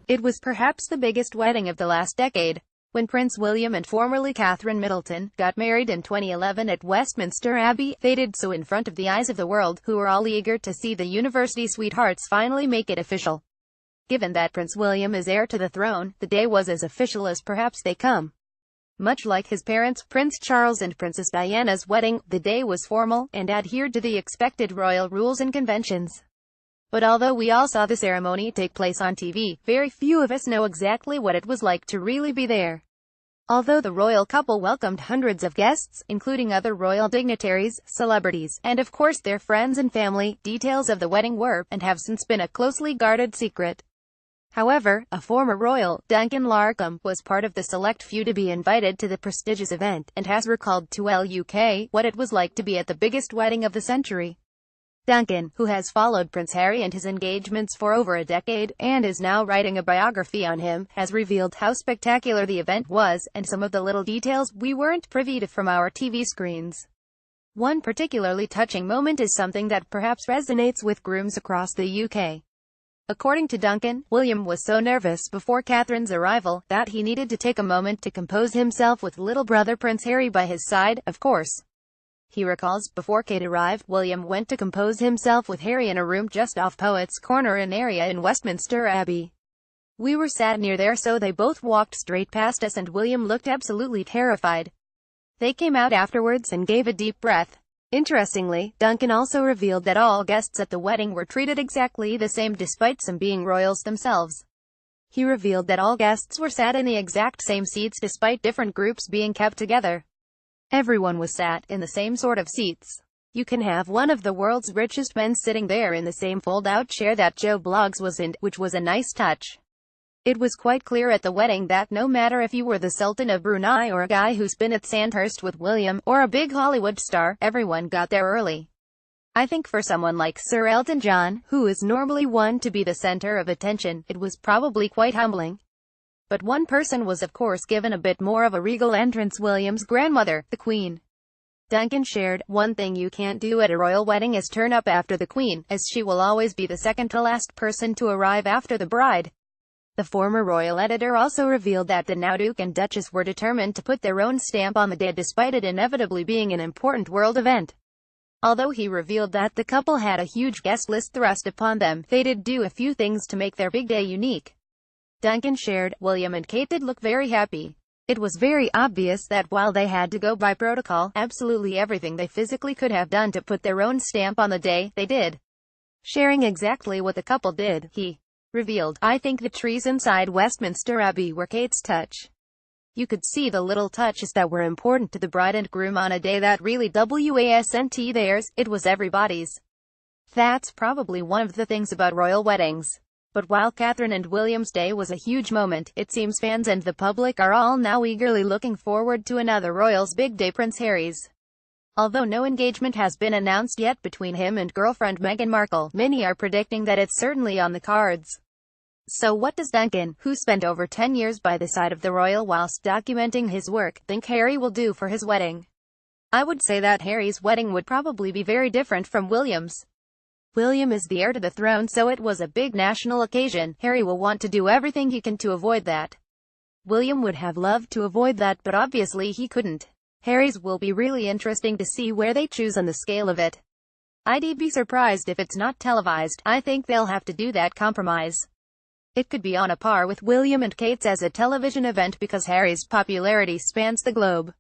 It was perhaps the biggest wedding of the last decade. When Prince William and formerly Catherine Middleton got married in 2011 at Westminster Abbey, they did so in front of the eyes of the world, who were all eager to see the university sweethearts finally make it official. Given that Prince William is heir to the throne, the day was as official as perhaps they come. Much like his parents, Prince Charles and Princess Diana's wedding, the day was formal, and adhered to the expected royal rules and conventions. But although we all saw the ceremony take place on TV, very few of us know exactly what it was like to really be there. Although the royal couple welcomed hundreds of guests, including other royal dignitaries, celebrities, and of course their friends and family, details of the wedding were, and have since been, a closely guarded secret. However, a former royal, Duncan Larcombe, was part of the select few to be invited to the prestigious event, and has recalled to LUK what it was like to be at the biggest wedding of the century. Duncan, who has followed Prince Harry and his engagements for over a decade, and is now writing a biography on him, has revealed how spectacular the event was, and some of the little details we weren't privy to from our TV screens. One particularly touching moment is something that perhaps resonates with grooms across the UK. According to Duncan, William was so nervous before Catherine's arrival, that he needed to take a moment to compose himself with little brother Prince Harry by his side, of course. He recalls, before Kate arrived, William went to compose himself with Harry in a room just off Poets' Corner, an area in Westminster Abbey. We were sat near there, so they both walked straight past us and William looked absolutely terrified. They came out afterwards and gave a deep breath. Interestingly, Duncan also revealed that all guests at the wedding were treated exactly the same despite some being royals themselves. He revealed that all guests were sat in the exact same seats despite different groups being kept together. Everyone was sat in the same sort of seats. You can have one of the world's richest men sitting there in the same fold-out chair that Joe Bloggs was in, which was a nice touch. It was quite clear at the wedding that no matter if you were the Sultan of Brunei or a guy who's been at Sandhurst with William, or a big Hollywood star, everyone got there early. I think for someone like Sir Elton John, who is normally one to be the center of attention, it was probably quite humbling. But one person was of course given a bit more of a regal entrance: William's grandmother, the Queen. Duncan shared, "One thing you can't do at a royal wedding is turn up after the Queen, as she will always be the second to last person to arrive after the bride." The former royal editor also revealed that the now Duke and Duchess were determined to put their own stamp on the day despite it inevitably being an important world event. Although he revealed that the couple had a huge guest list thrust upon them, they did do a few things to make their big day unique. Duncan shared, "William and Kate did look very happy. It was very obvious that while they had to go by protocol, absolutely everything they physically could have done to put their own stamp on the day, they did." Sharing exactly what the couple did, he revealed, "I think the trees inside Westminster Abbey were Kate's touch. You could see the little touches that were important to the bride and groom on a day that really wasn't theirs, it was everybody's." That's probably one of the things about royal weddings. But while Catherine and William's day was a huge moment, it seems fans and the public are all now eagerly looking forward to another royal's big day: Prince Harry's. Although no engagement has been announced yet between him and girlfriend Meghan Markle, many are predicting that it's certainly on the cards. So what does Duncan, who spent over 10 years by the side of the royal whilst documenting his work, think Harry will do for his wedding? I would say that Harry's wedding would probably be very different from William's. William is the heir to the throne, so it was a big national occasion. Harry will want to do everything he can to avoid that. William would have loved to avoid that, but obviously he couldn't. Harry's will be really interesting to see where they choose on the scale of it. I'd be surprised if it's not televised. I think they'll have to do that compromise. It could be on a par with William and Kate's as a television event because Harry's popularity spans the globe.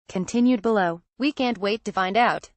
Continued below. We can't wait to find out.